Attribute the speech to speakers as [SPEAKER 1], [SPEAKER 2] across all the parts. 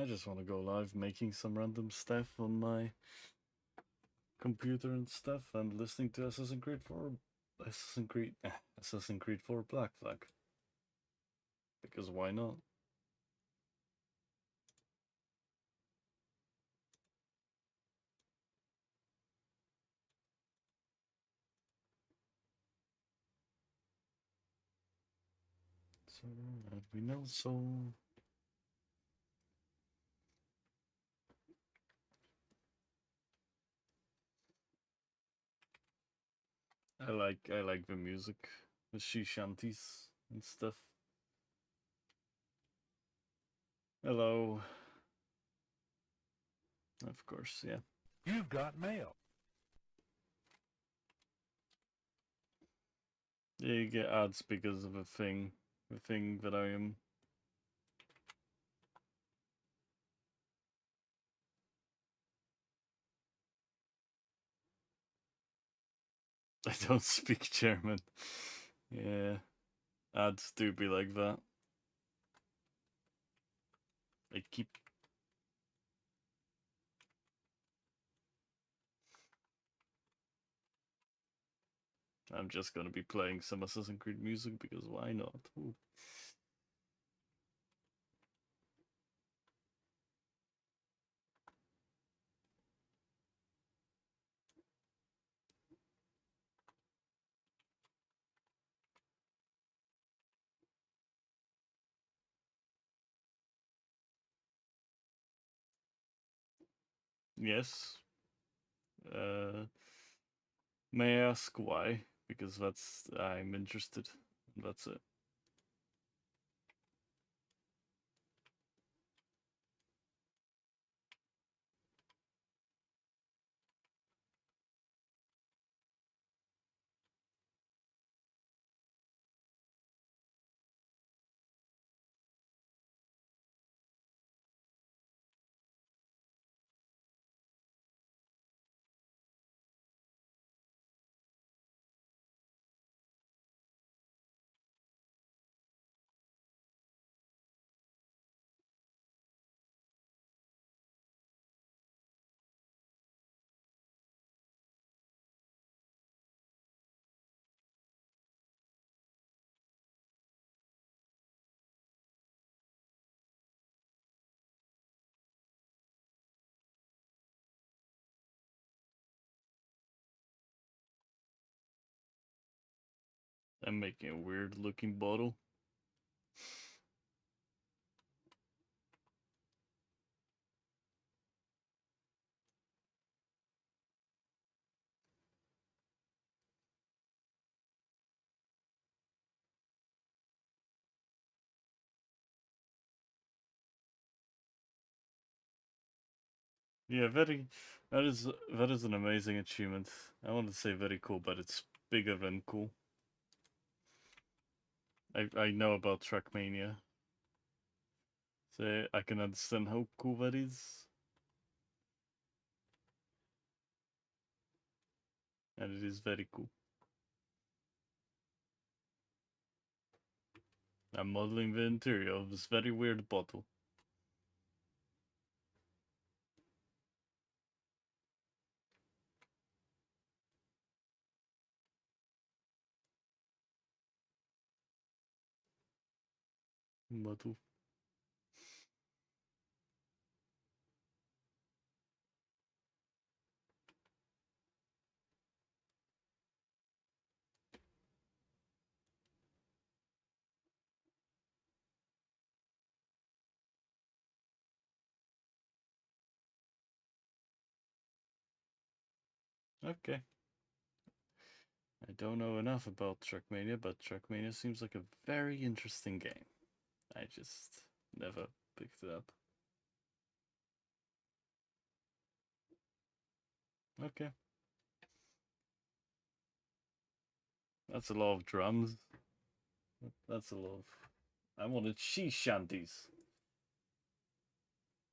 [SPEAKER 1] just want to go live making some random stuff on my computer and stuff and listening to Assassin's Creed 4 Black Flag. Because why not? So that we know so. I like the music, the she shanties and stuff. Hello. Of course, yeah.
[SPEAKER 2] You've got mail.
[SPEAKER 1] Yeah, you get ads because of the thing that I am. I don't speak German. Yeah, ads do be like that. I keep. I'm just gonna be playing some Assassin's Creed music because why not? Ooh. Yes. May I ask why? Because I'm interested. That's it. I'm making a weird looking bottle. Yeah, that is an amazing achievement. I want to say very cool, but it's bigger than cool. I know about Trackmania, so I can understand how cool that is. And it is very cool. I'm modeling the interior of this very weird bottle. Bottle. Okay. I don't know enough about Trackmania, but Trackmania seems like a very interesting game. I just never picked it up. Okay. That's a lot of drums. That's a lot of... I wanted she shanties.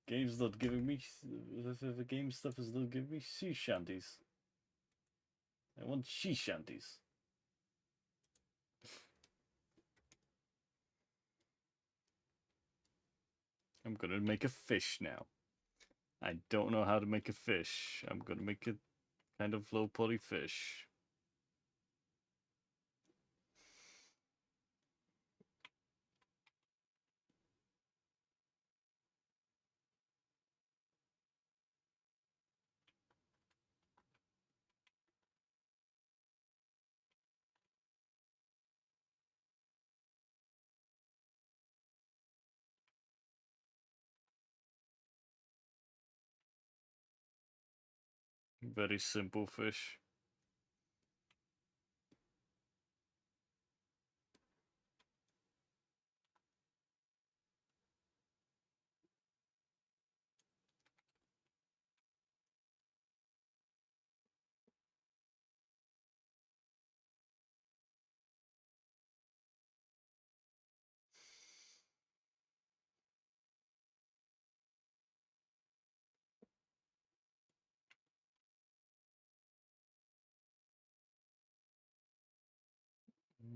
[SPEAKER 1] Games not giving me... The game stuff is not giving me sea shanties. I want she shanties. I'm gonna make a fish now. I don't know how to make a fish. I'm gonna make a kind of low poly fish. Very simple fish.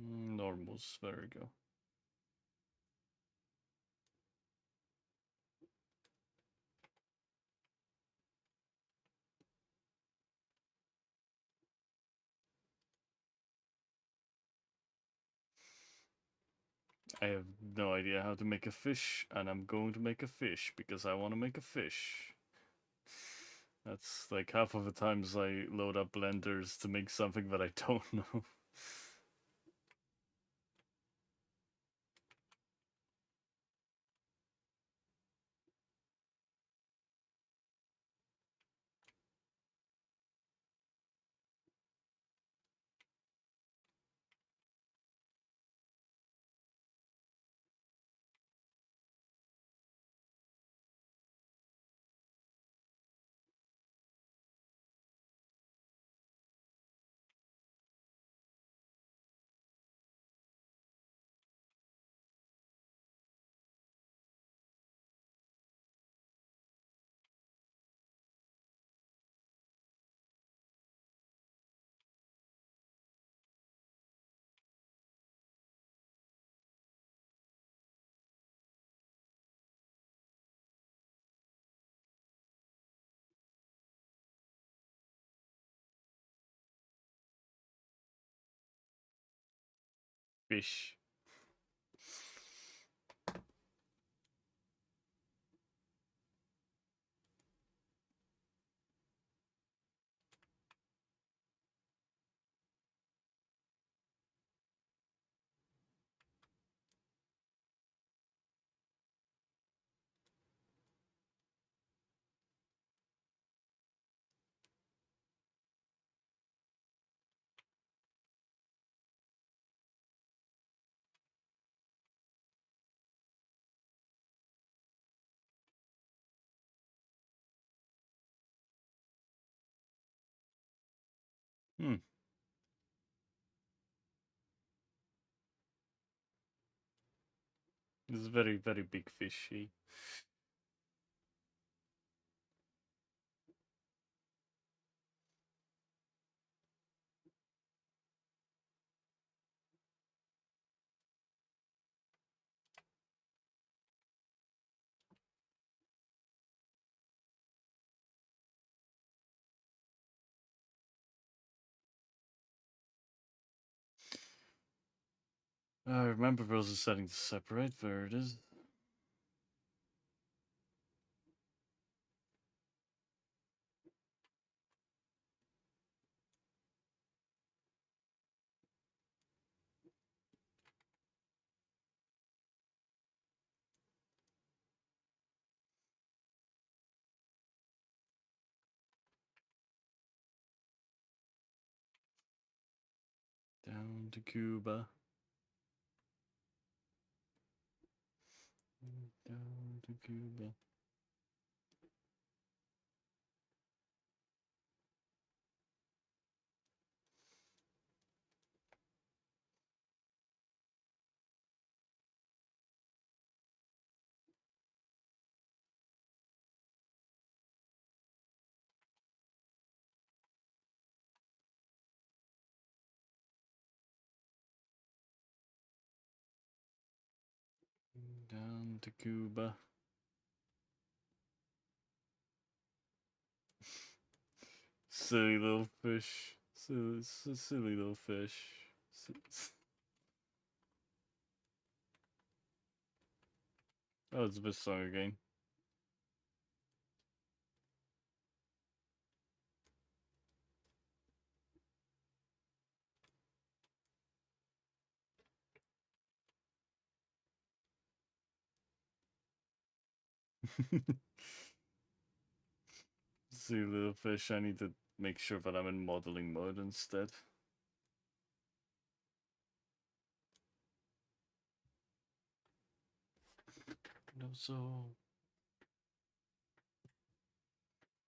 [SPEAKER 1] Normals, there we go. I have no idea how to make a fish, and I'm going to make a fish because I want to make a fish. That's like half of the times I load up blenders to make something that I don't know. Fish. Hmm. This is very, very big fishy. I remember those are setting to separate. There it is. Down to Cuba. Down to Cuba. Down to Cuba. Silly little fish. Silly little fish. Oh, it's the best song again. Silly little fish. I need to make sure that I'm in modeling mode instead. No, so.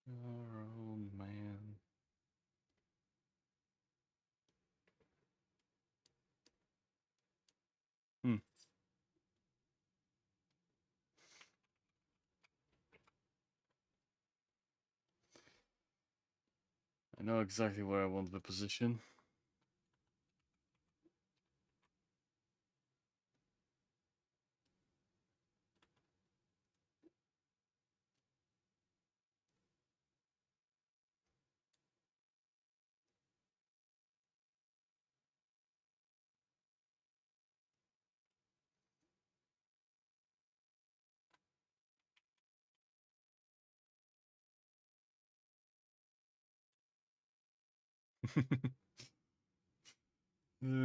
[SPEAKER 1] Oh man. Hmm. I know exactly where I want the position.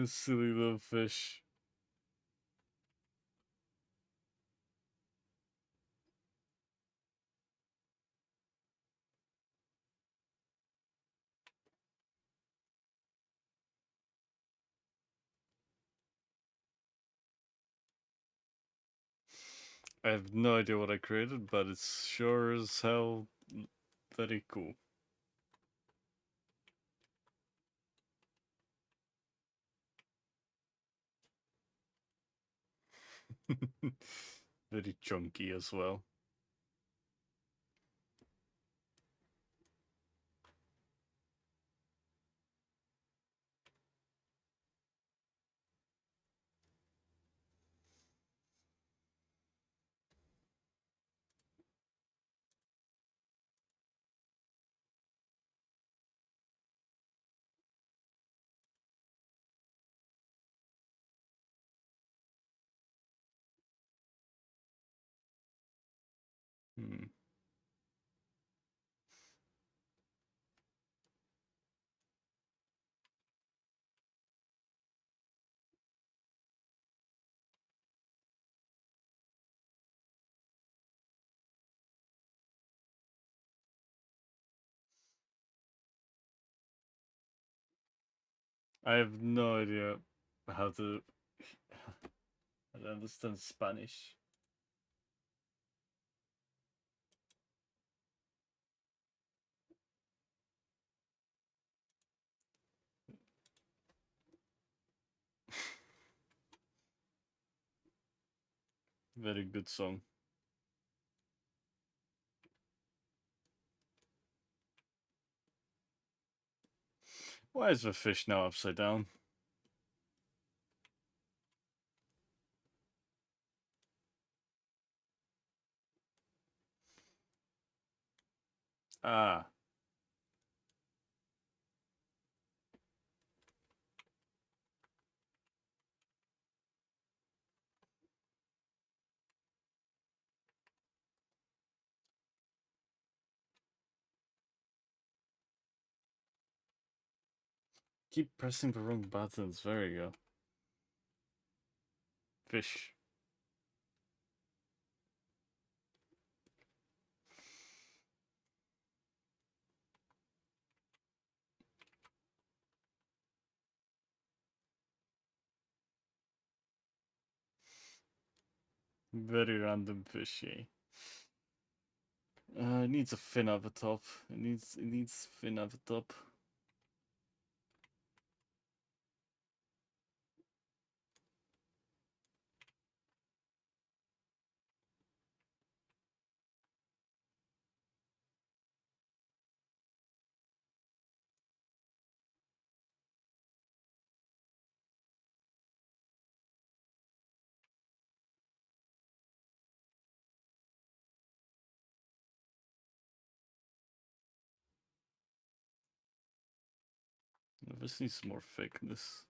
[SPEAKER 1] Silly little fish. I have no idea what I created, but it's sure as hell very cool. Very chunky as well. Hmm. I have no idea how to, how to understand Spanish. Very good song. Why is the fish now upside down? Ah, keep pressing the wrong buttons. There you go. Fish. Very random fishy. It needs a fin at the top. It needs fin at the top. This needs more thickness.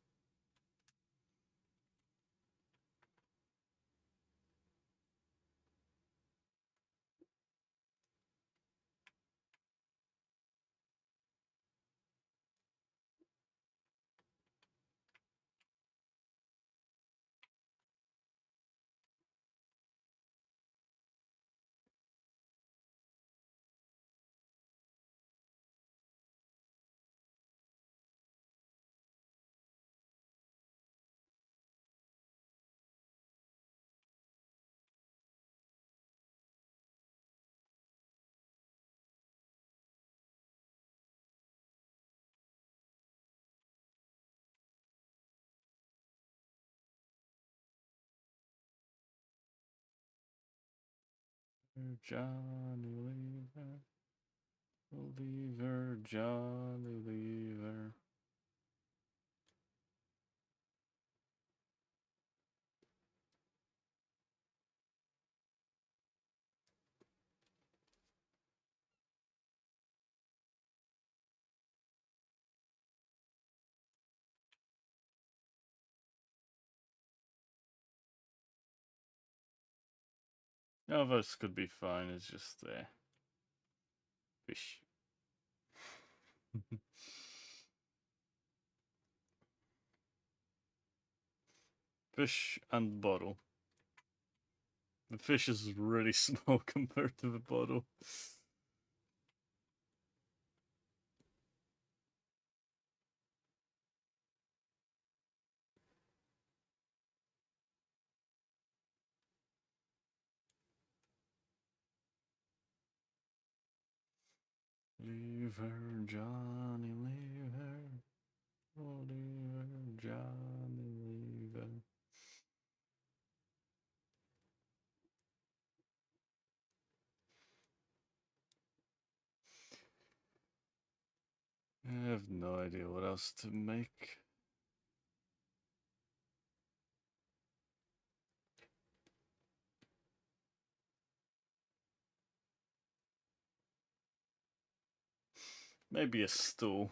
[SPEAKER 1] Johnny Lever. Lever, Johnny Lever. Oh, this could be fine. It's just fish. Fish and bottle. The fish is really small compared to the bottle. Lever, Johnny Lever. Lever, Johnny Lever. I have no idea what else to make. Maybe a stool.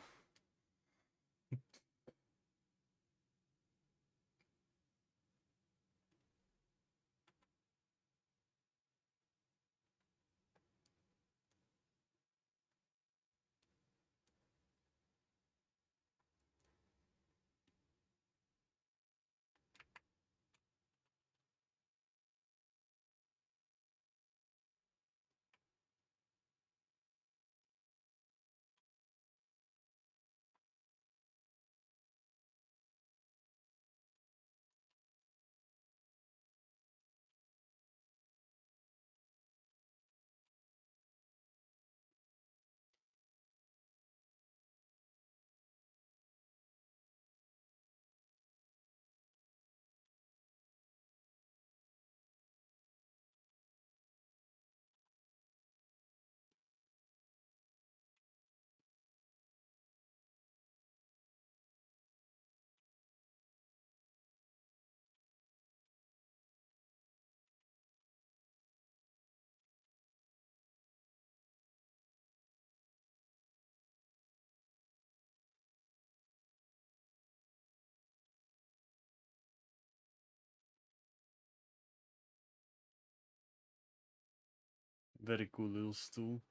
[SPEAKER 1] Very cool little stool.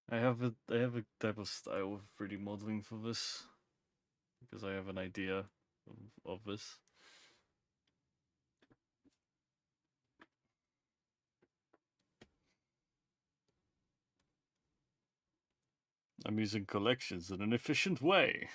[SPEAKER 1] I have a type of style of 3D modeling for this because I have an idea of this. I'm using collections in an efficient way.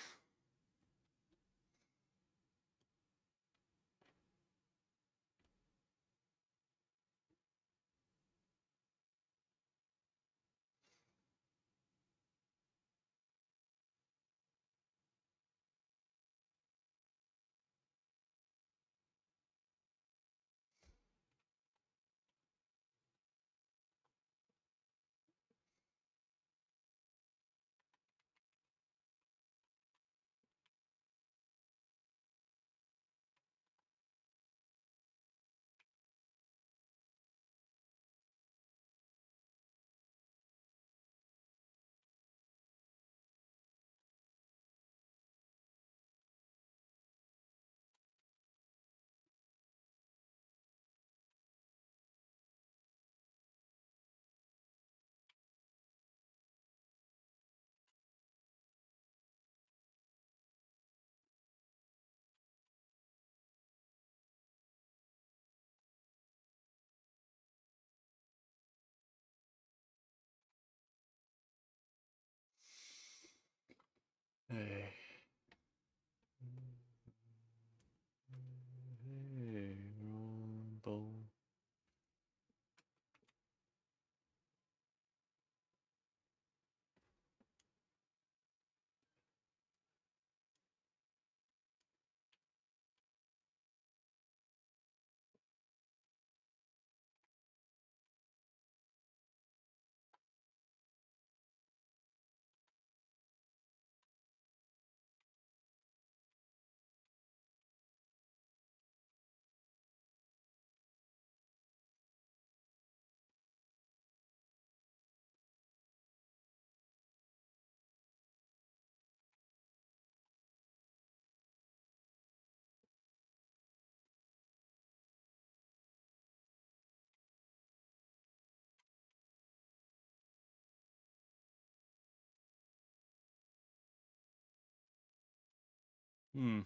[SPEAKER 1] Hey. Hey, Rumble. Hmm.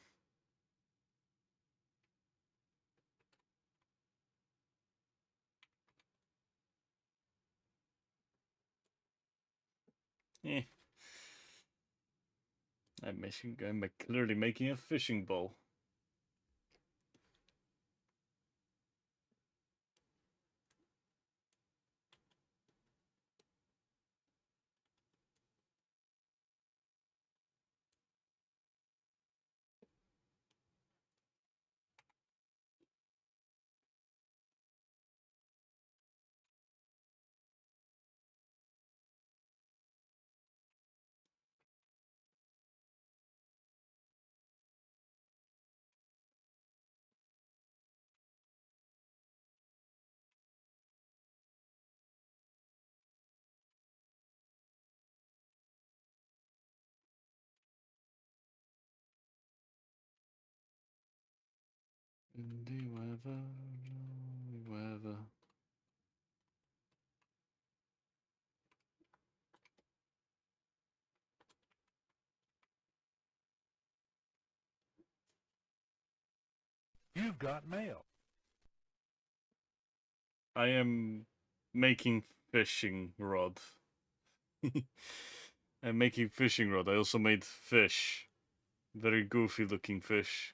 [SPEAKER 1] Eh. I'm clearly making a fishing bowl. In the weather.
[SPEAKER 2] You've got mail.
[SPEAKER 1] I am making fishing rod. I'm making fishing rod. I also made fish. Very goofy looking fish.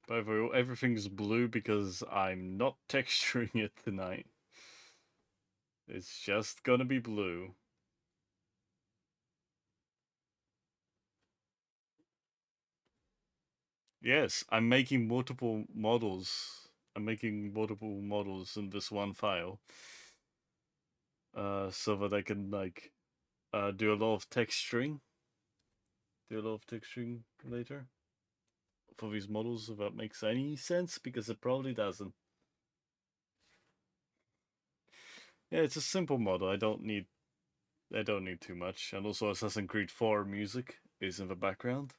[SPEAKER 1] By the way, everything's blue because I'm not texturing it tonight. It's just gonna be blue. Yes, I'm making multiple models. I'm making multiple models in this one file. So that I can like do a lot of texturing. Do a lot of texturing later for these models, if that makes any sense, because it probably doesn't. Yeah, it's a simple model. I don't need too much. And also Assassin's Creed 4 music is in the background.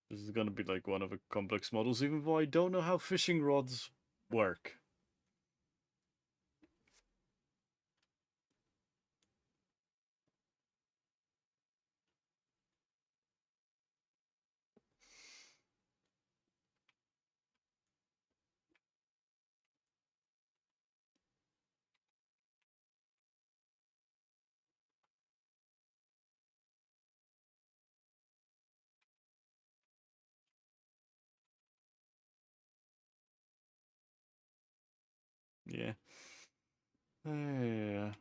[SPEAKER 1] This is gonna be like one of the complex models, even though I don't know how fishing rods work. Yeah. Yeah.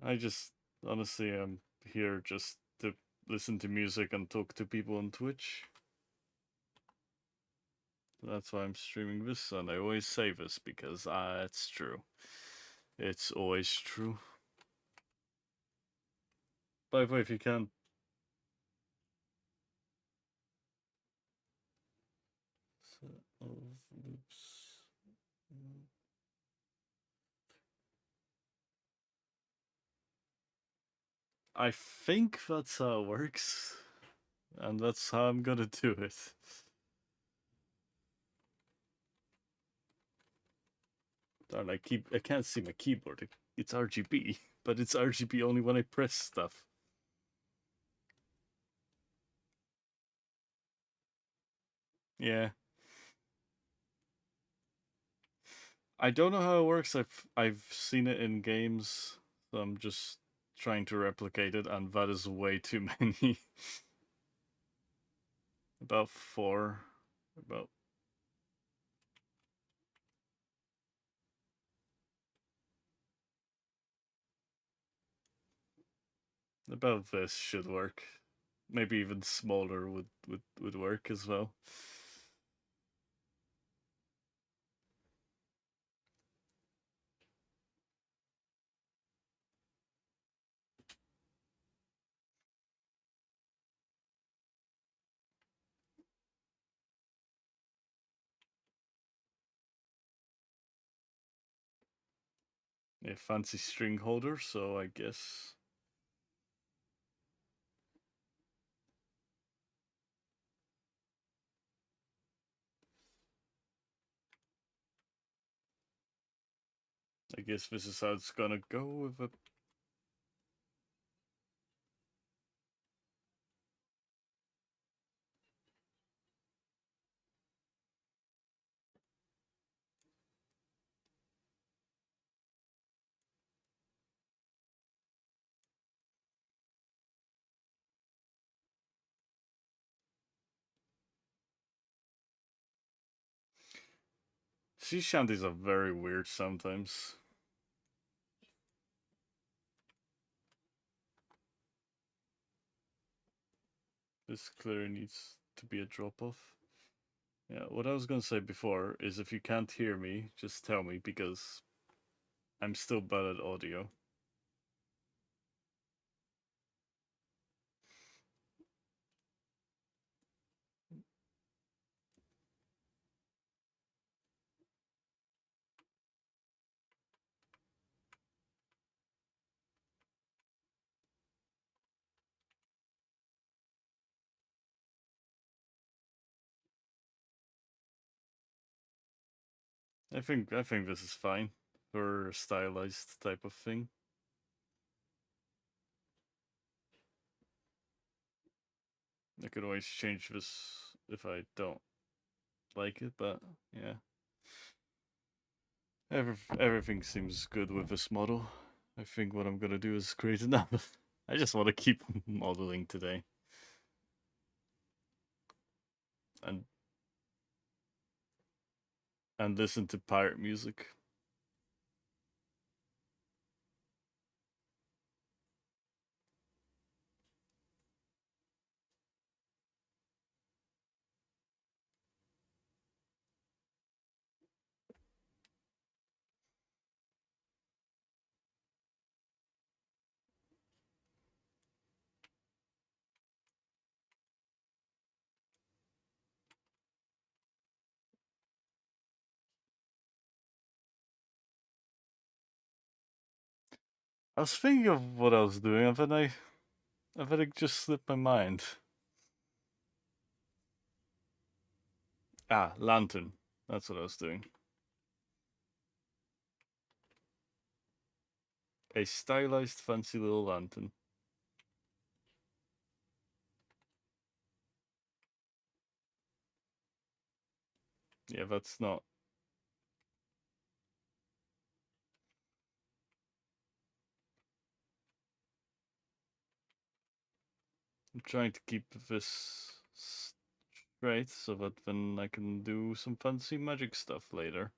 [SPEAKER 1] I just honestly am here just to listen to music and talk to people on Twitch. That's why I'm streaming this, and I always say this because it's true. It's always true. By the way, if you can't. Set of loops. I think that's how it works, and that's how I'm gonna do it. Darn, I can't see my keyboard. It's RGB, but it's RGB only when I press stuff. Yeah. I don't know how it works. I've seen it in games, so I'm just trying to replicate it, and that is way too many. About four. About about this should work. Maybe even smaller would work as well. A fancy string holder, so I guess this is how it's gonna go with a. Sea shanties are very weird sometimes. This clearly needs to be a drop off. Yeah, what I was gonna say before is if you can't hear me, just tell me because I'm still bad at audio. I think this is fine for a stylized type of thing. I could always change this if I don't like it, but yeah. Everything seems good with this model. I think what I'm gonna do is create another. I just want to keep modeling today. And and listen to pirate music. I was thinking of what I was doing, and then it just slipped my mind. Ah, lantern. That's what I was doing. A stylized, fancy little lantern. Yeah, that's not. I'm trying to keep this straight so that then I can do some fancy magic stuff later.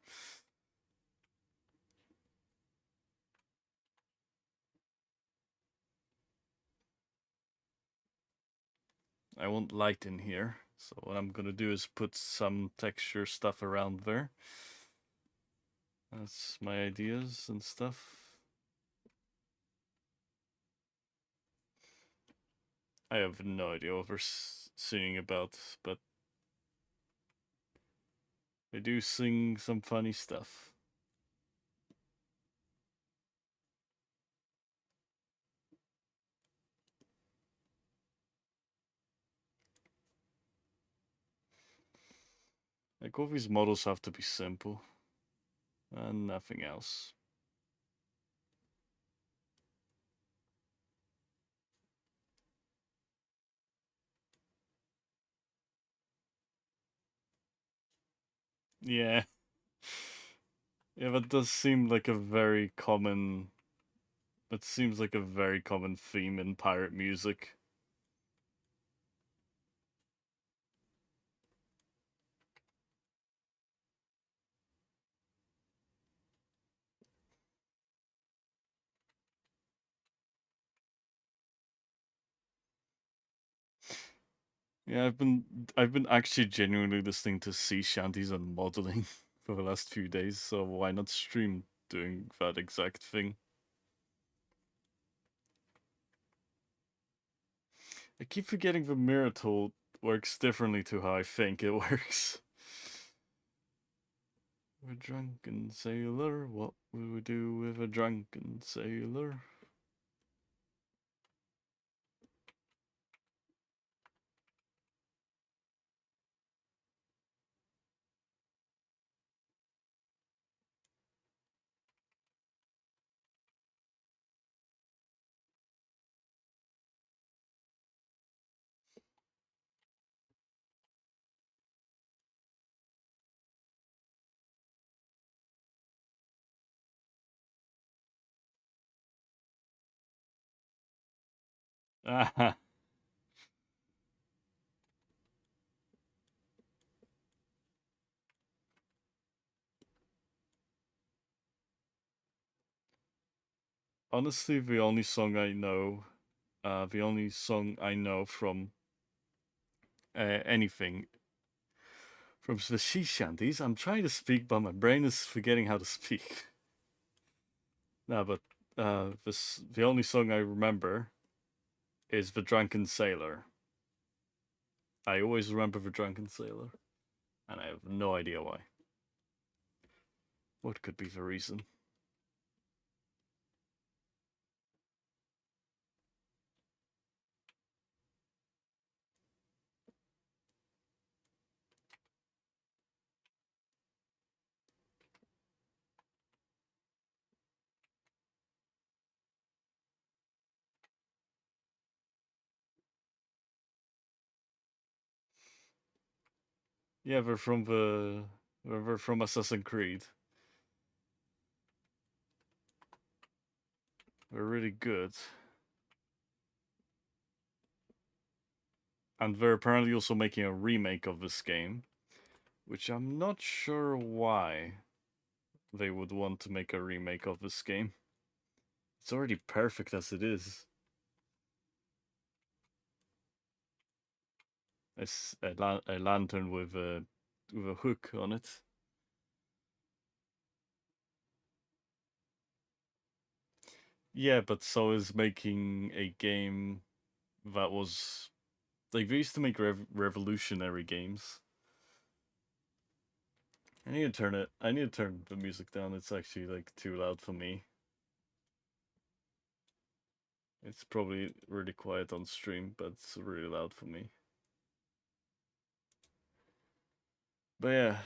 [SPEAKER 1] I want light in here, so what I'm gonna do is put some texture stuff around there. That's my ideas and stuff. I have no idea what they're singing about, but they do sing some funny stuff. Like all these models have to be simple and nothing else. Yeah. Yeah, that does seem like a very common. That seems like a very common theme in pirate music. Yeah, I've been actually genuinely listening to sea shanties and modeling for the last few days, so why not stream doing that exact thing? I keep forgetting the mirror tool works differently to how I think it works. A drunken sailor, what will we do with a drunken sailor? Ah, honestly, the only song I know from anything from the sea shanties. I'm trying to speak, but my brain is forgetting how to speak. No, but the only song I remember is the Drunken Sailor. I always remember the Drunken Sailor, and I have no idea why. What could be the reason? Yeah, they're from Assassin's Creed. They're really good, and they're apparently also making a remake of this game, which I'm not sure why they would want to make a remake of this game. It's already perfect as it is. It's a lantern with a hook on it. Yeah, but so is making a game that was like they used to make revolutionary games. I need to turn it. I need to turn the music down. It's actually like too loud for me. It's probably really quiet on stream, but it's really loud for me. But yeah,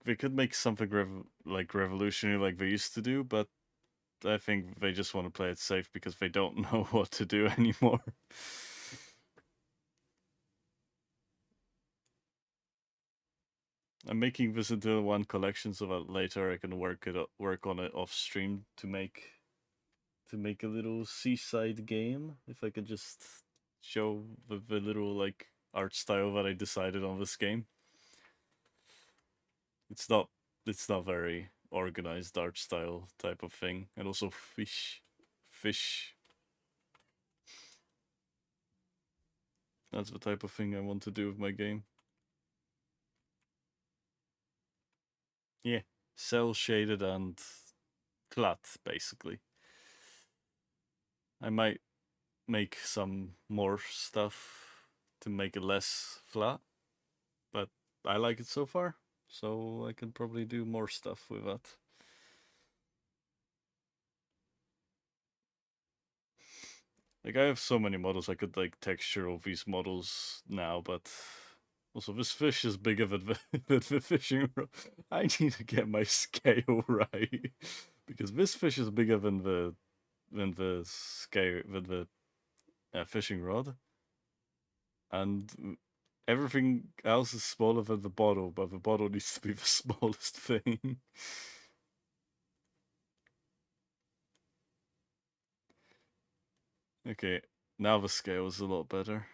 [SPEAKER 1] they could make something like revolutionary like they used to do, but I think they just want to play it safe because they don't know what to do anymore. I'm making this into one collection so that later I can work on it off stream to make a little seaside game. If I could just show the little like art style that I decided on this game. It's not it's not very organized art style type of thing. And also fish. That's the type of thing I want to do with my game. Yeah. Cell shaded and flat basically. I might make some more stuff to make it less flat, but I like it so far, so I can probably do more stuff with that. Like I have so many models I could like texture all these models now, but also this fish is bigger than than the fishing rod. I need to get my scale right because this fish is bigger than the scale than the fishing rod, and everything else is smaller than the bottle, but the bottle needs to be the smallest thing. Okay, now the scale is a lot better.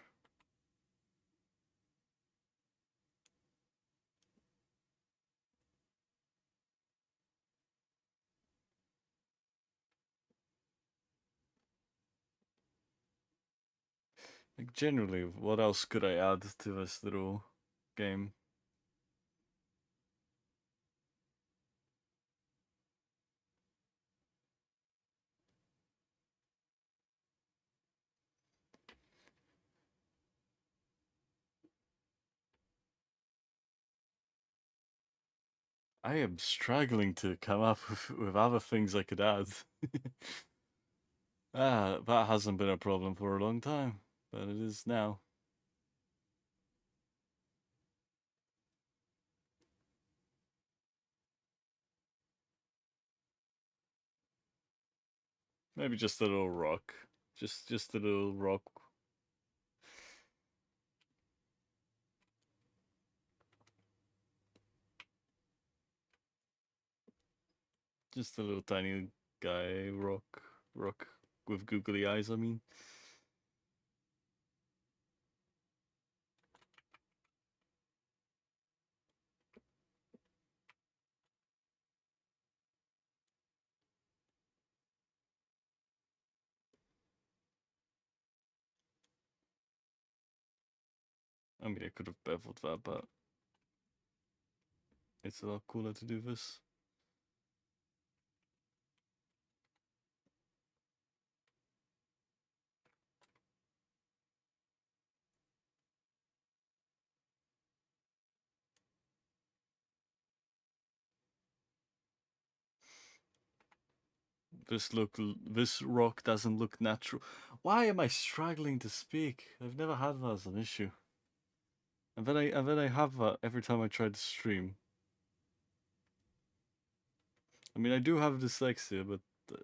[SPEAKER 1] Like generally, what else could I add to this little game? I am struggling to come up with other things I could add. That hasn't been a problem for a long time, but it is now. Maybe just a little rock. Just a little rock. Just a little tiny guy rock with googly eyes, I mean. I mean, I could have beveled that, but it's a lot cooler to do this. This rock doesn't look natural. Why am I struggling to speak? I've never had that as an issue. And then I have that every time I try to stream. I mean, I do have dyslexia, but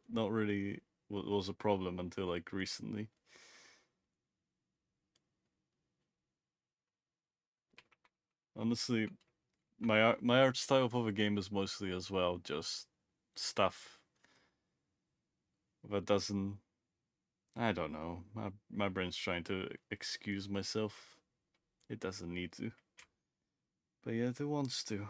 [SPEAKER 1] not really was a problem until like recently. Honestly, my art style for the game is mostly as well just stuff that doesn't. I don't know. My brain's trying to excuse myself. It doesn't need to, but yet it wants to.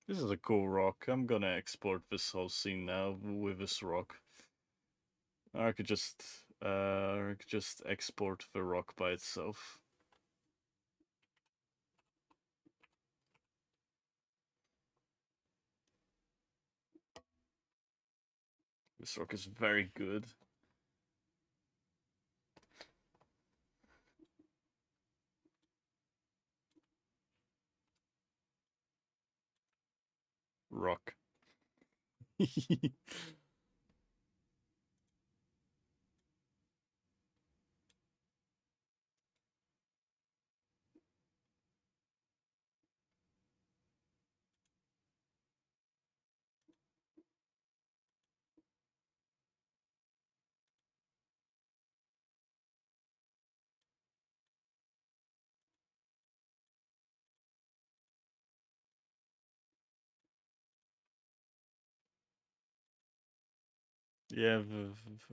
[SPEAKER 1] This is a cool rock. I'm gonna export this whole scene now with this rock. Or I could just export the rock by itself. This rock is very good. Rock. Yeah,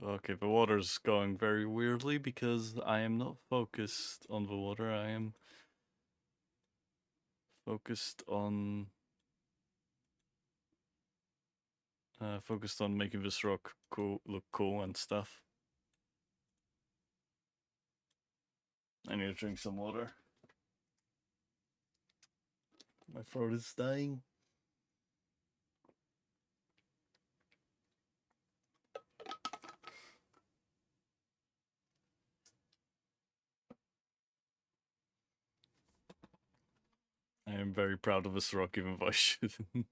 [SPEAKER 1] okay, the water's going very weirdly because I am not focused on the water. I am focused on making this rock look cool and stuff. I need to drink some water. My throat is dying. I am very proud of this rock, even though I shouldn't.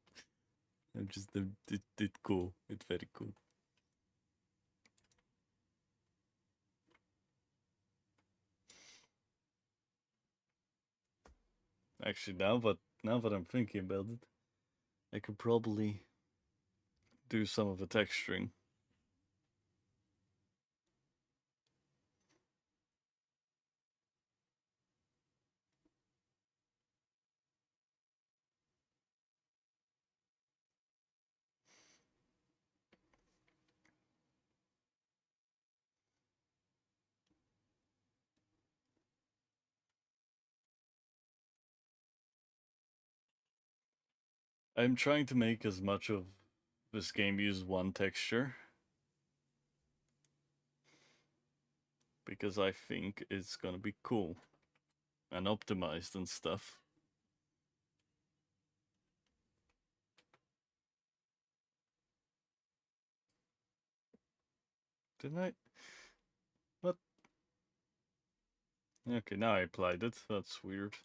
[SPEAKER 1] I'm just it cool. It's very cool. Actually, now that I'm thinking about it, I could probably do some of the texturing. I'm trying to make as much of this game use one texture because I think it's gonna be cool and optimized and stuff. Didn't I? What? Okay, now I applied it. That's weird.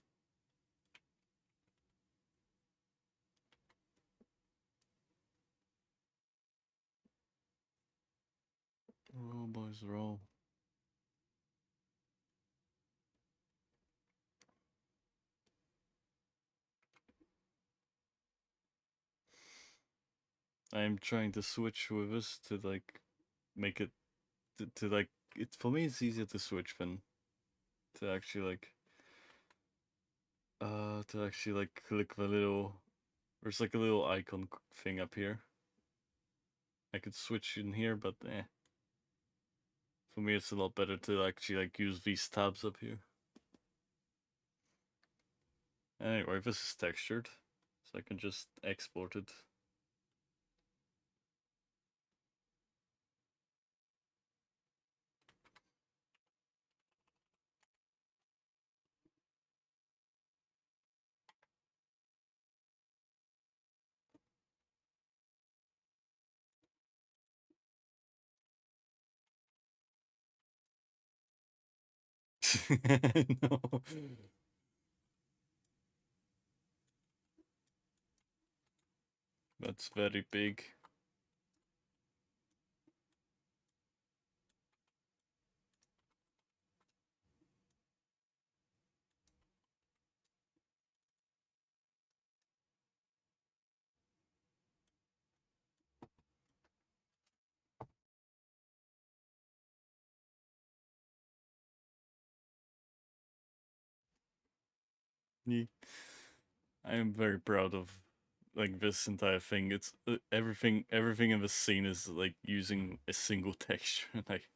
[SPEAKER 1] Roll, boys, roll. I'm trying to switch with this to like make it to like it for me. It's easier to switch than to actually like click the little. There's like a little icon thing up here. I could switch in here, but eh. For me, it's a lot better to actually like use these tabs up here. Anyway, this is textured, so I can just export it. No. That's very big. I am very proud of like this entire thing. It's everything in the scene is like using a single texture,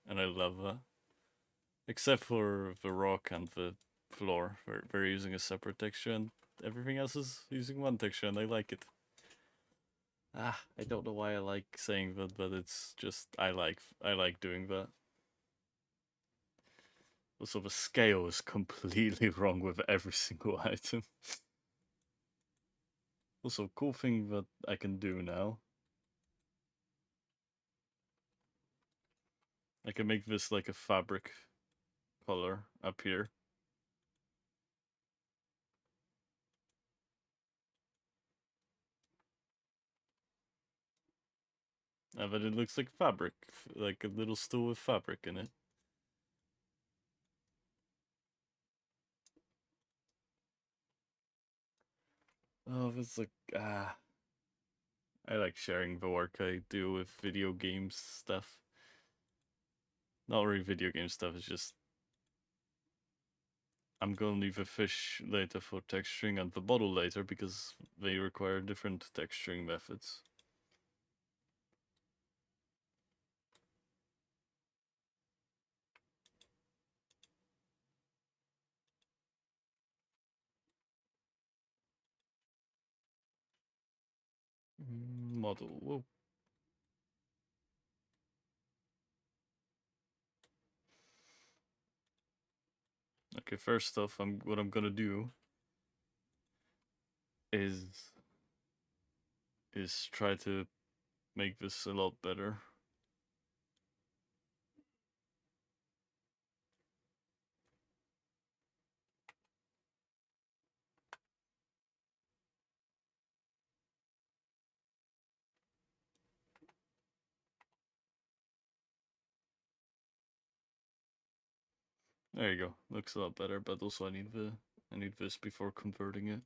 [SPEAKER 1] and I love that. Except for the rock and the floor, where they're using a separate texture, and everything else is using one texture, and I like it. I don't know why I like saying that, but it's just I like doing that. Also, the scale is completely wrong with every single item. Also, cool thing that I can do now. I can make this like a fabric color up here. But it looks like fabric, like a little stool with fabric in it. Oh, it's like I like sharing the work I do with video games stuff. Not really video game stuff. It's just I'm gonna leave a fish later for texturing and the bottle later because they require different texturing methods. Model. Whoa. Okay, first off, what I'm gonna do is try to make this a lot better. There you go. Looks a lot better, but also I need the I need this before converting it.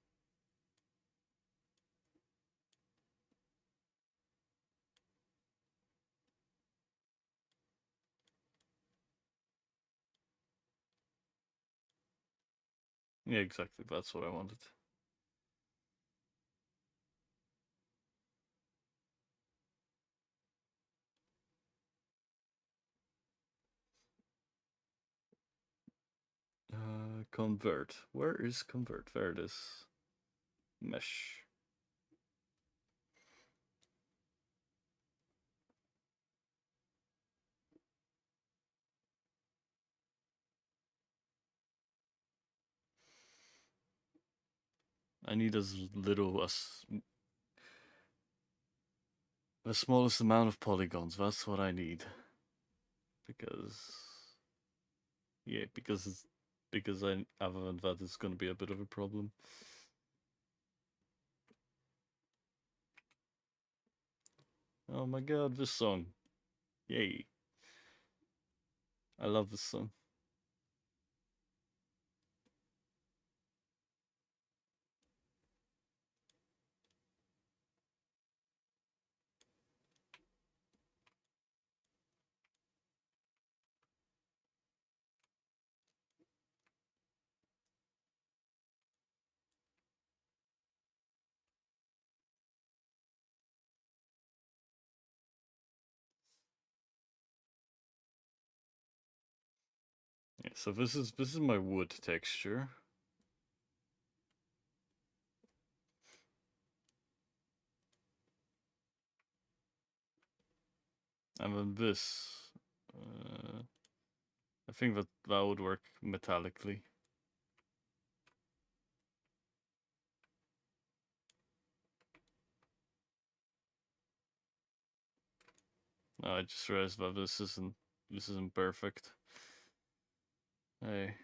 [SPEAKER 1] Yeah, exactly. That's what I wanted. Convert. Where is convert? There it is. Mesh. I need as little as the smallest amount of polygons. That's what I need. Because yeah, because I other than that it's gonna be a bit of a problem. Oh my god, this song. Yay. I love this song. Yeah, so this is my wood texture. And then this I think that would work metallically. I just realized that this isn't perfect. Hey.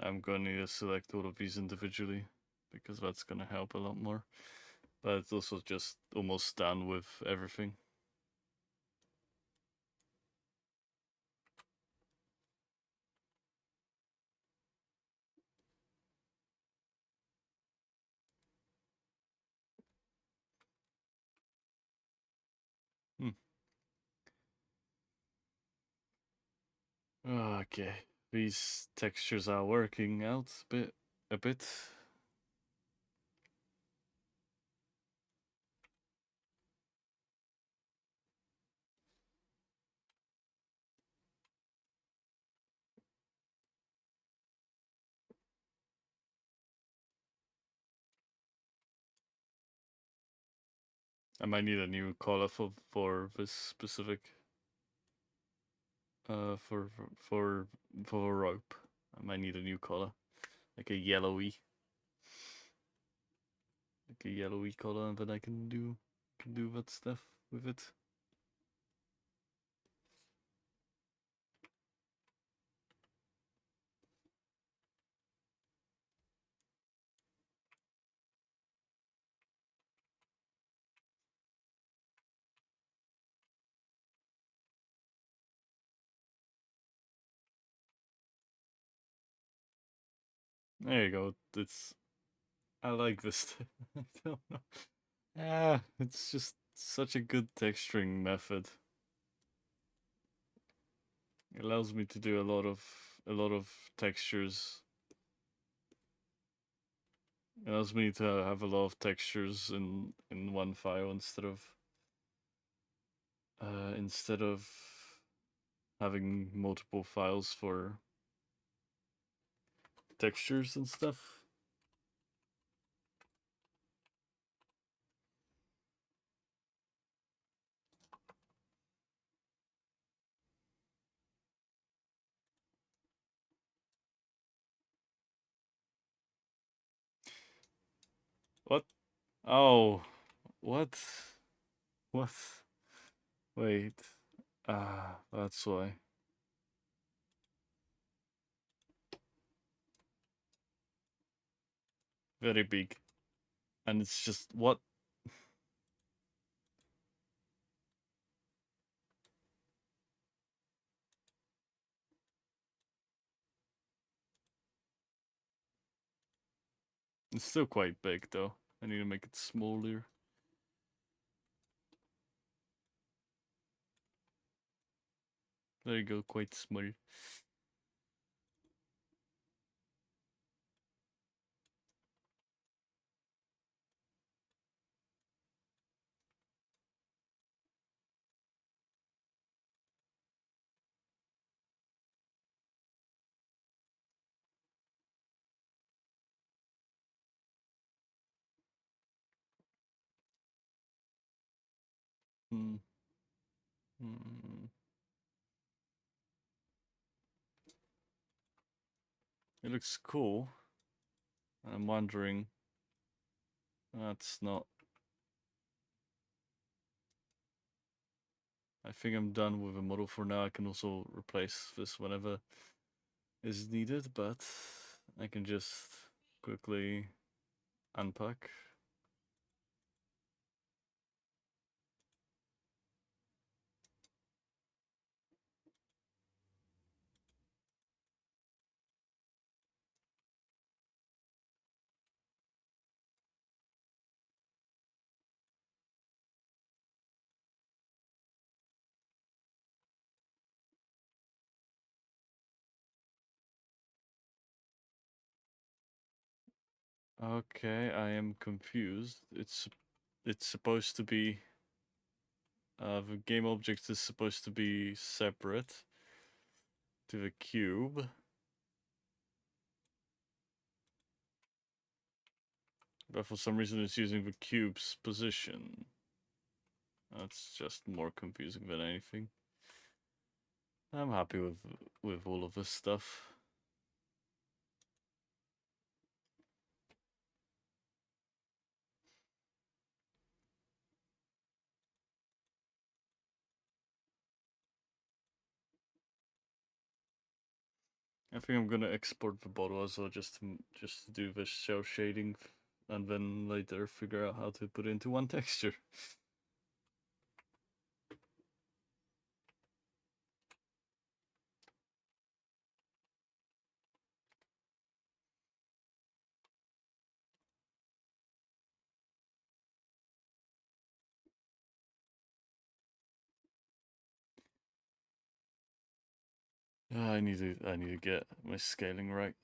[SPEAKER 1] I'm going to need to select all of these individually because that's going to help a lot more. But it's also just almost done with everything. Hmm. Okay, these textures are working out a bit. I might need a new color for this specific for for a rope. I might need a new color, like a yellowy color, and then I can do that stuff with it. There you go. I like this. I don't know. Ah, it's just such a good texturing method. It allows me to do a lot of textures. It allows me to have a lot of textures in one file instead of having multiple files for textures and stuff. What? Oh, what? What? Wait. Ah, that's why. Very big. And it's just, what? It's still quite big though. I need to make it smaller. There you go, quite small. Hmm. Hmm. It looks cool. I'm wondering. That's not. I think I'm done with the model for now. I can also replace this whenever is needed, but I can just quickly unpack. Okay, I am confused. It's supposed to be the game object is supposed to be separate to the cube. But for some reason it's using the cube's position. That's just more confusing than anything. I'm happy with all of this stuff. I think I'm gonna export the bottle as well, just to do the shell shading, and then later figure out how to put it into one texture. I need to get my scaling right.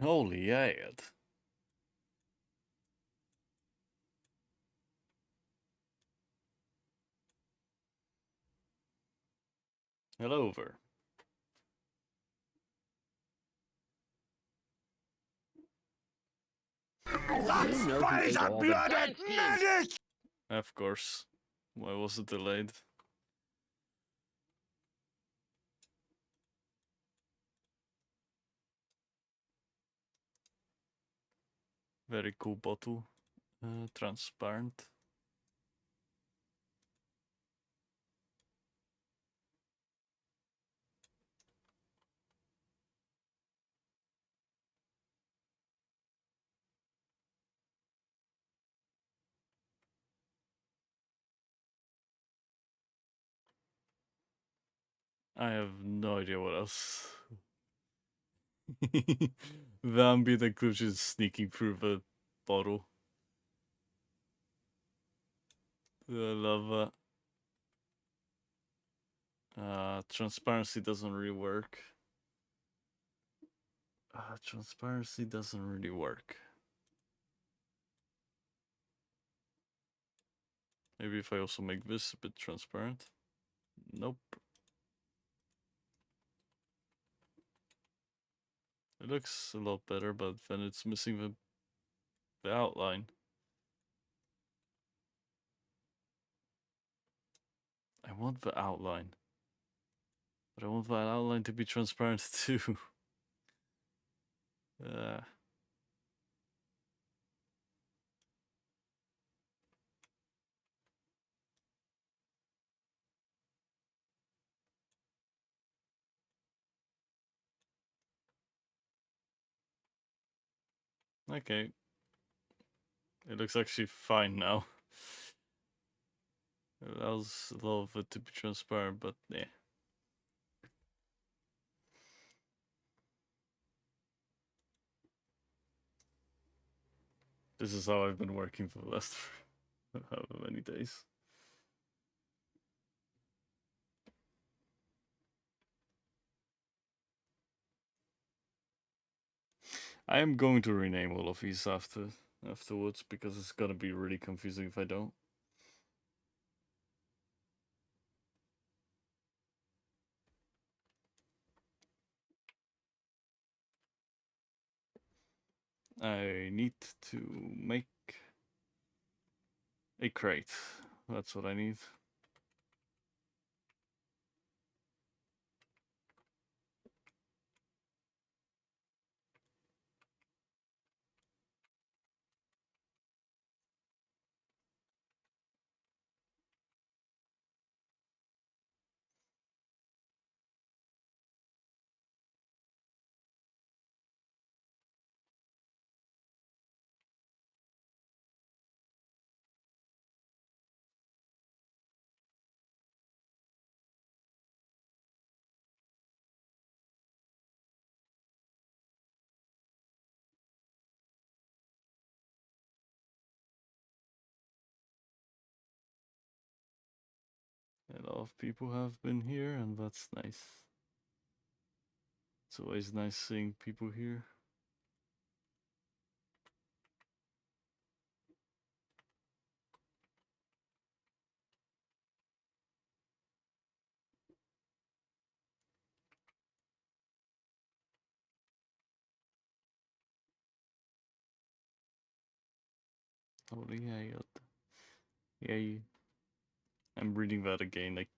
[SPEAKER 1] Holy ad. Hello over.
[SPEAKER 2] That spies a blooded medic!
[SPEAKER 1] Of course. Why was it delayed? Very cool bottle. Transparent. I have no idea what else. The ambient occlusion is sneaking through the bottle. I love that. Transparency doesn't really work. Transparency doesn't really work. Maybe if I also make this a bit transparent. Nope. It looks a lot better, but then it's missing the outline. I want the outline. But I want that outline to be transparent too. uh, okay. It looks actually fine now. It allows a lot of it to be transparent, but yeah. This is how I've been working for the last however many days. I am going to rename all of these afterwards because it's gonna be really confusing if I don't. I need to make a crate. That's what I need. A lot of people have been here, and that's nice. It's always nice seeing people here. Oh yeah, yeah. I'm reading that again. Like,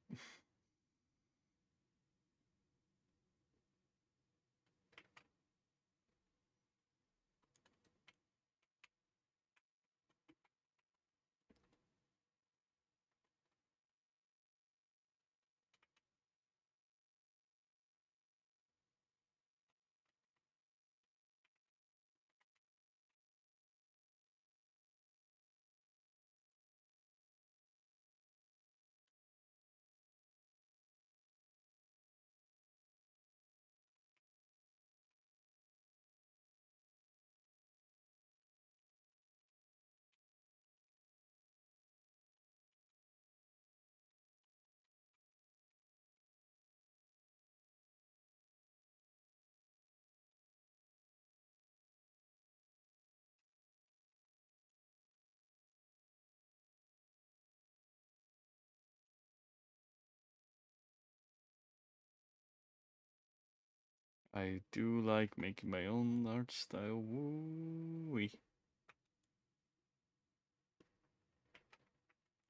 [SPEAKER 1] I do like making my own art style. Woo-wee.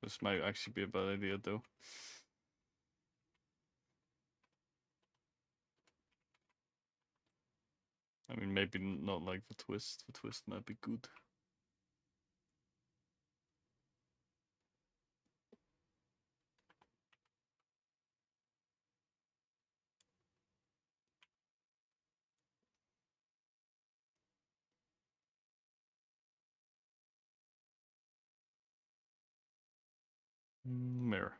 [SPEAKER 1] This might actually be a bad idea though. I mean, maybe not like the twist. The twist might be good. Mirror.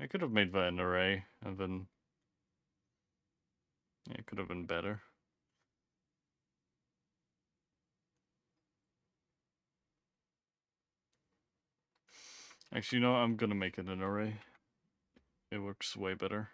[SPEAKER 1] I could have made that an array, and then yeah, it could have been better. Actually, no, I'm gonna make it an array. It works way better.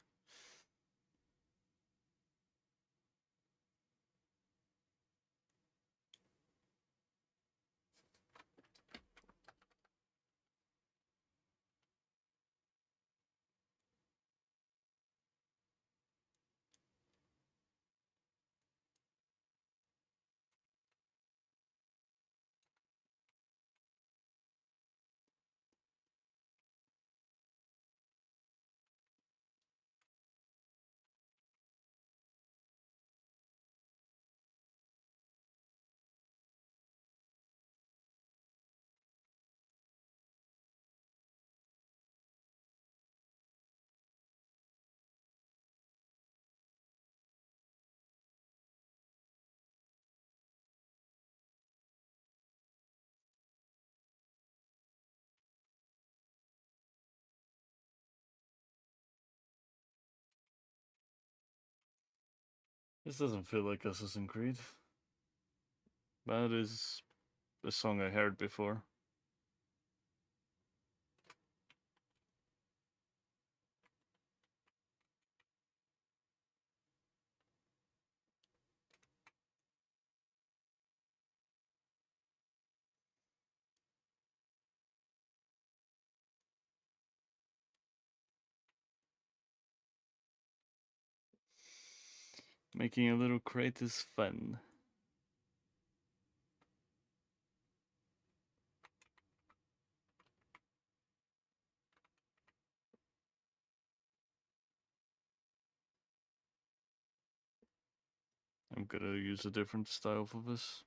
[SPEAKER 1] This doesn't feel like Assassin's Creed. That is a song I heard before. Making a little crate is fun. I'm gonna use a different style for this.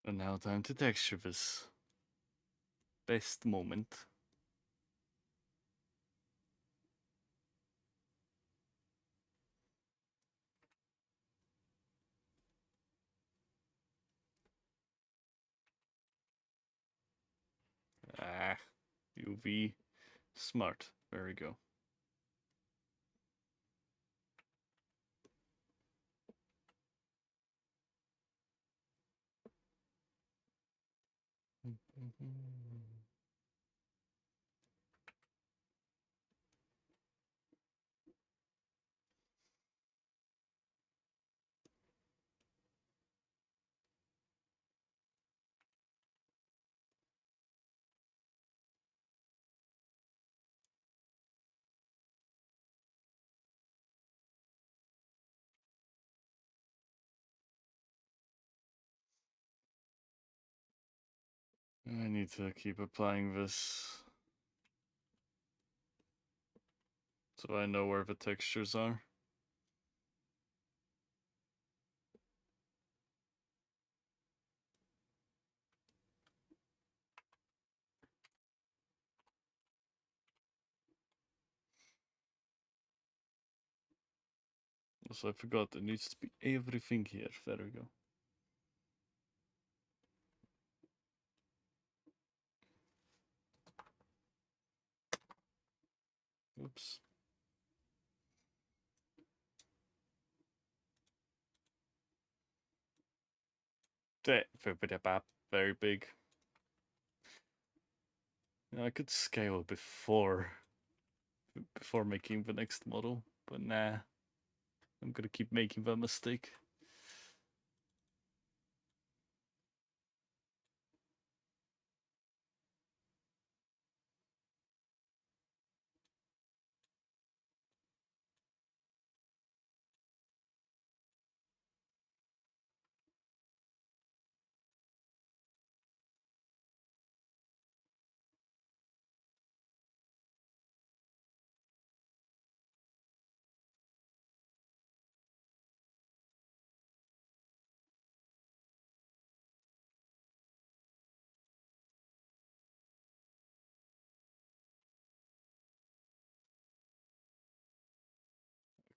[SPEAKER 1] And now time to texture this. Best moment. Ah, UV. Smart. There we go. I need to keep applying this so I know where the textures are. Also, I forgot there needs to be everything here. There we go. Oops. Very big. I could scale before making the next model, but nah. I'm gonna keep making that mistake.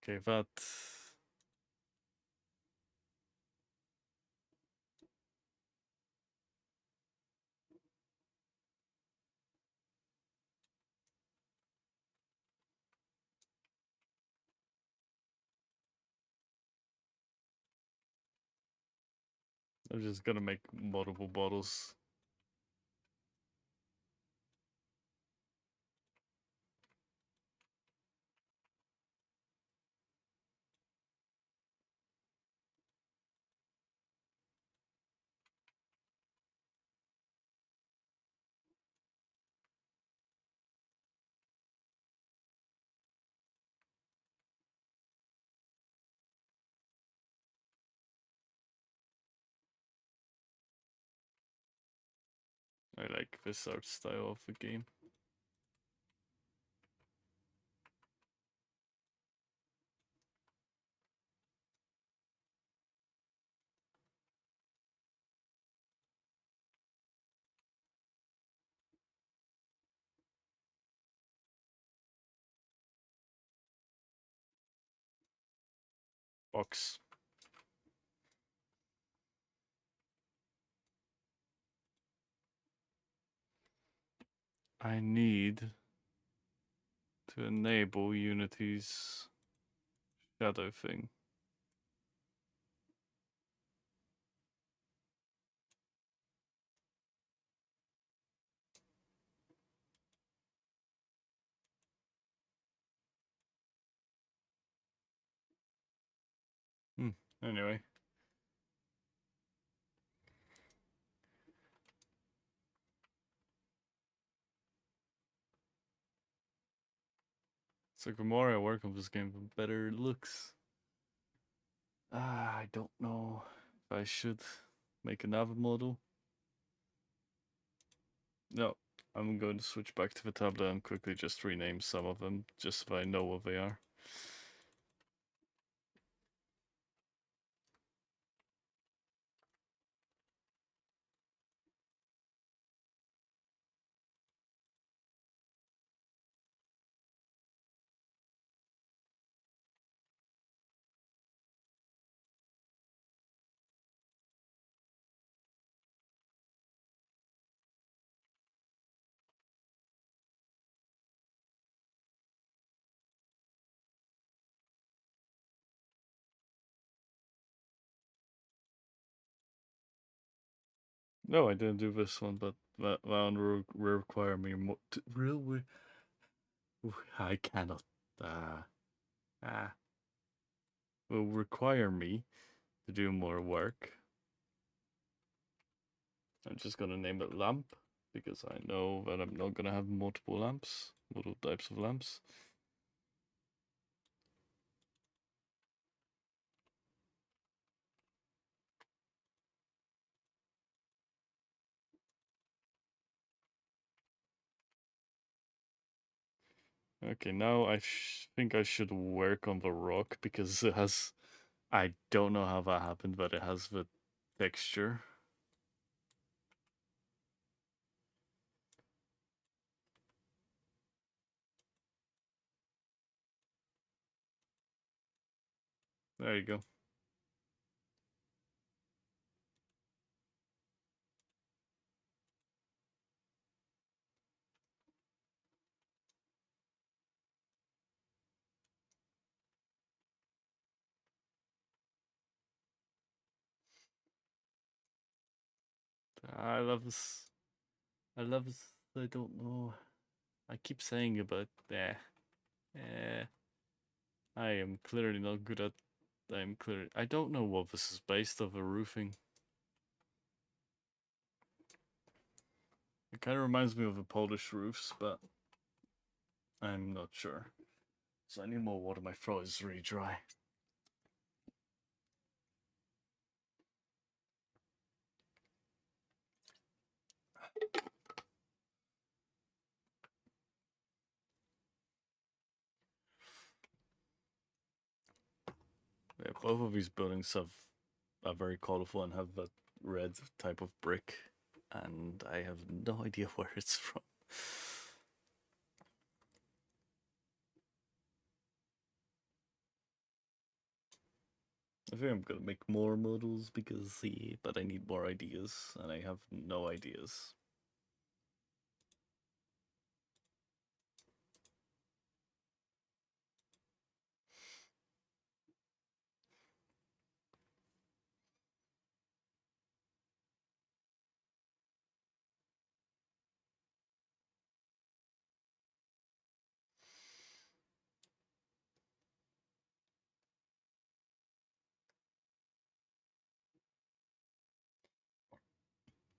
[SPEAKER 1] Okay, that. I'm just gonna make multiple bottles. I like this art style of the game. Box. I need to enable Unity's shadow thing. Anyway. So the more I work on this game, the better it looks. I don't know if I should make another model. No, I'm going to switch back to the tablet and quickly just rename some of them, just so I know what they are. No, I didn't do this one, but that one will require me more. Really? I cannot. Will require me to do more work. I'm just gonna name it lamp because I know that I'm not gonna have multiple lamps, multiple types of lamps. Okay, now I think I should work on the rock because it has. I don't know how that happened, but it has the texture. There you go. I love this. I love this. I don't know. I keep saying it, but I am clearly not good at. I'm clear. I don't know what this is based off a roofing. It kind of reminds me of the Polish roofs, but I'm not sure. So I need more water. My throat is really dry. Yeah, both of these buildings are very colorful and have that red type of brick, and I have no idea where it's from. I think I'm gonna make more models because but I need more ideas and I have no ideas.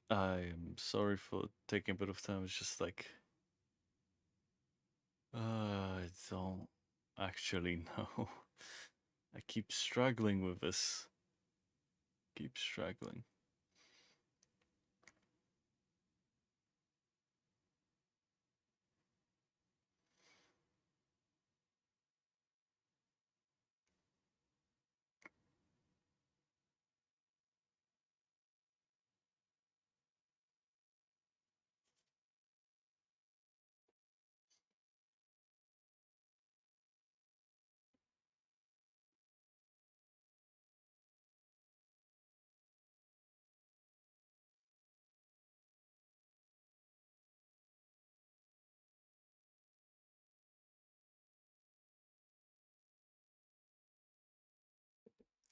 [SPEAKER 1] I'm sorry for taking a bit of time. It's just like I don't actually know. I keep struggling with this. Keep struggling.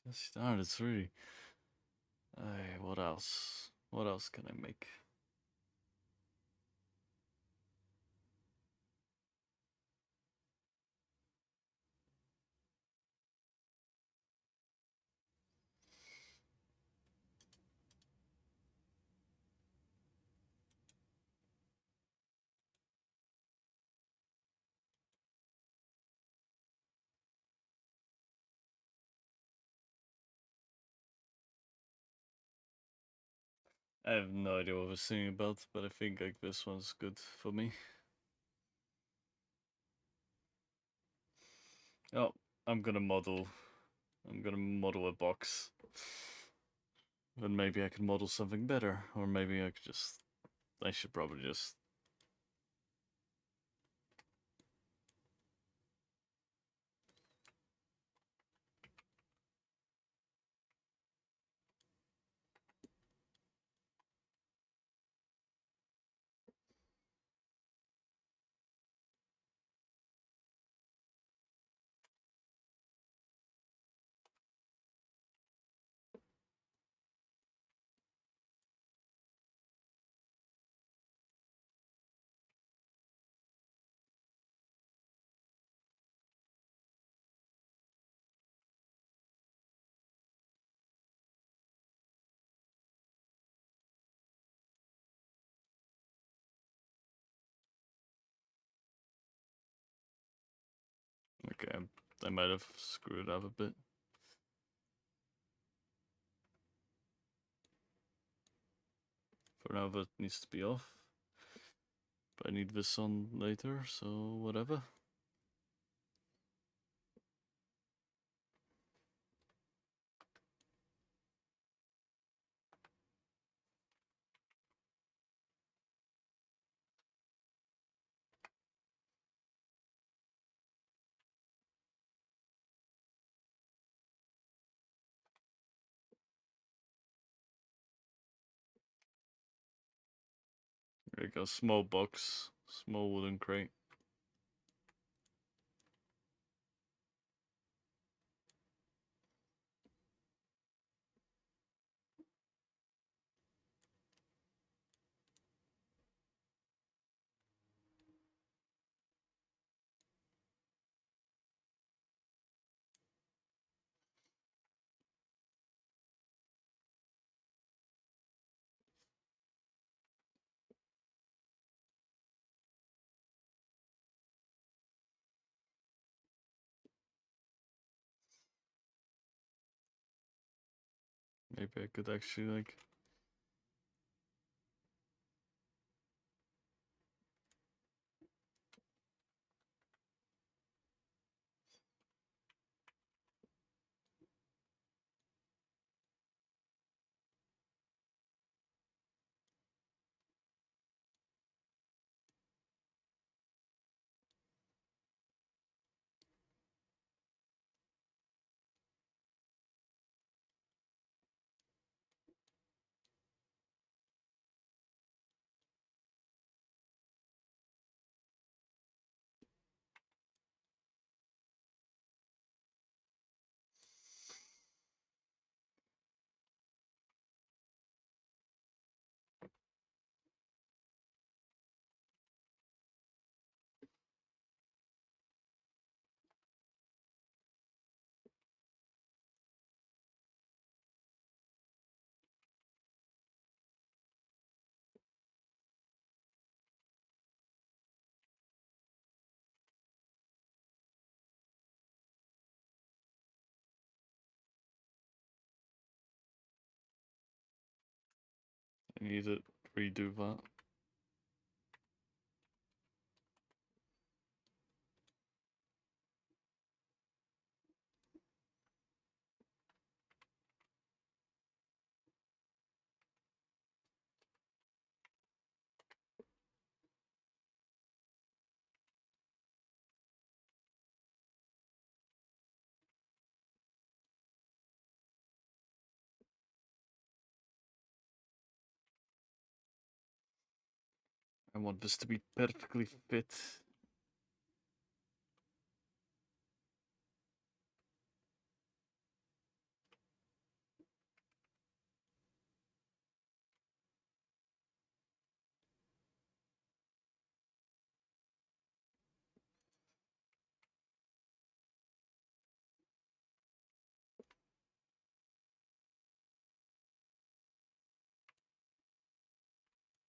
[SPEAKER 1] Gosh darn, it's really. What else? What else can I make? I have no idea what I was singing about, but I think like this one's good for me. Oh, I'm gonna model. I'm gonna model a box. Then maybe I can model something better, or maybe I could just. I should probably just. Okay, I might have screwed up a bit. For now, that needs to be off. But I need this on later, so whatever. There you go, small box, small wooden crate. Maybe I could actually like. I need to redo that. I want this to be perfectly fit.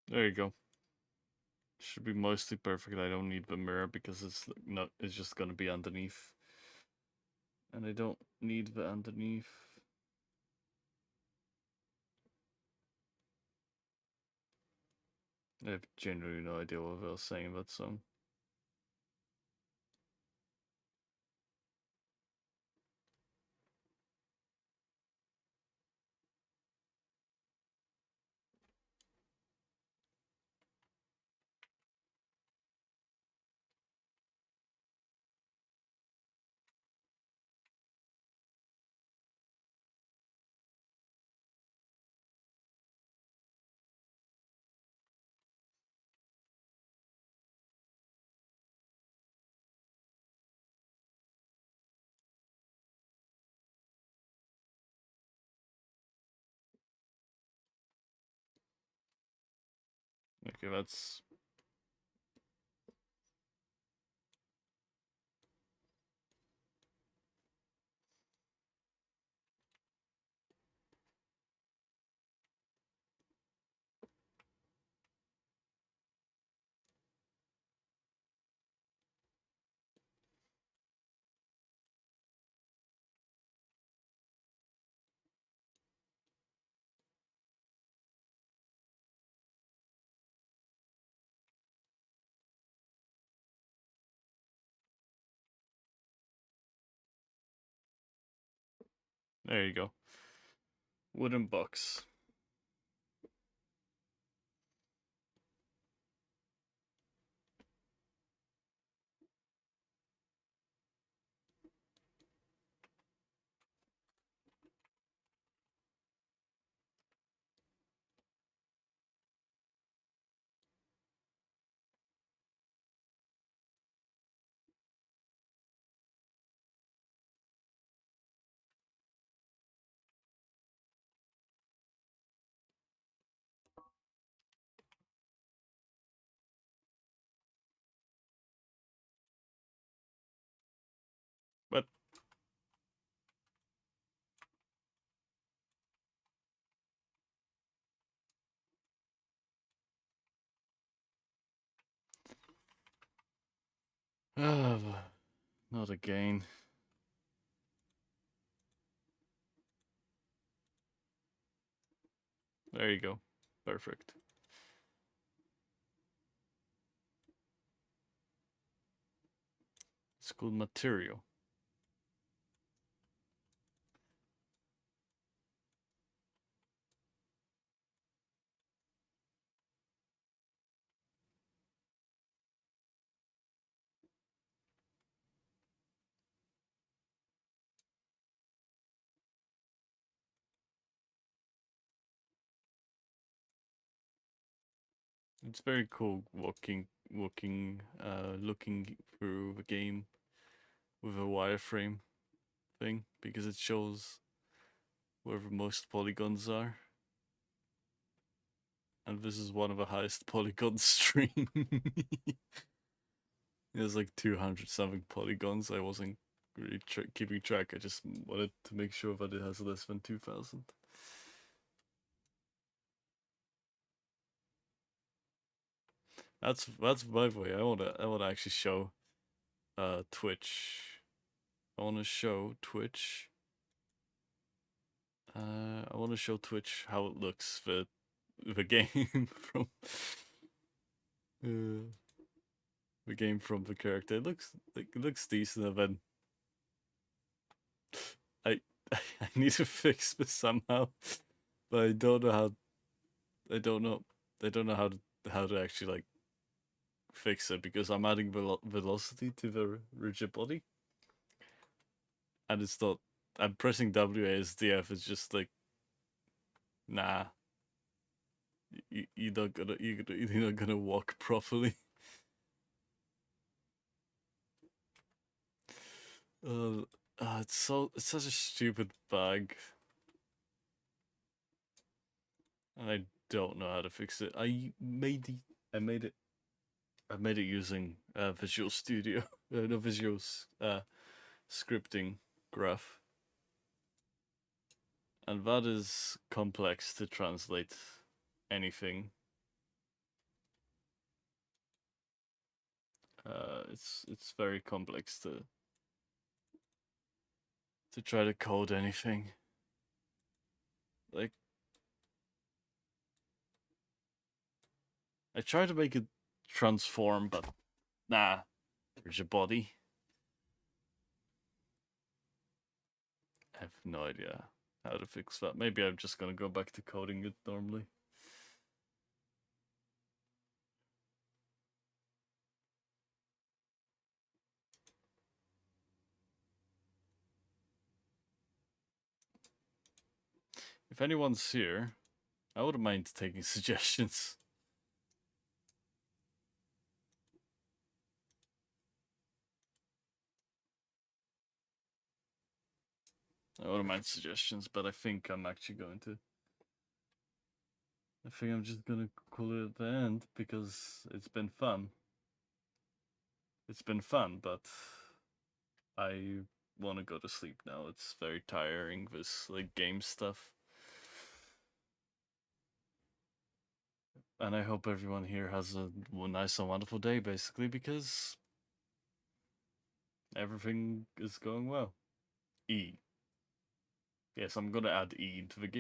[SPEAKER 1] There you go. Should be mostly perfect. I don't need the mirror because it's just gonna be underneath. And I don't need the underneath. I have genuinely no idea what I was saying in that song. Okay, that's... There you go. Wooden box. But not again. There you go. Perfect. It's good material. It's very cool looking through the game with a wireframe thing because it shows where the most polygons are. And this is one of the highest polygon stream. There's like 200 something polygons. I wasn't really keeping track. I just wanted to make sure that it has less than 2000. That's by the way. I wanna actually show Twitch. I wanna show Twitch. I wanna show Twitch how it looks. the game from uh, the game from the character. It looks decent, and then I I need to fix this somehow, but I don't know how. I don't know. I don't know how to actually like fix it because I'm adding velocity to the rigid body, and it's not. I'm pressing WASDF. It's just like, nah, you're not gonna walk properly. Uh, it's such a stupid bug, and I don't know how to fix it. I made it I made it using Visual Studio, no Visual scripting graph, and that is complex to translate anything. It's very complex to try to code anything. Like I try to make it transform, but nah, there's your body. I have no idea how to fix that. Maybe I'm just gonna go back to coding it normally. If anyone's here, I wouldn't mind taking suggestions. I wouldn't mind suggestions, but I think I'm actually going to. I think I'm just gonna call it at the end because it's been fun. It's been fun, but I want to go to sleep now. It's very tiring, this like game stuff. And I hope everyone here has a nice and wonderful day, basically, because everything is going well. E. Yes, I'm gonna add E to the game.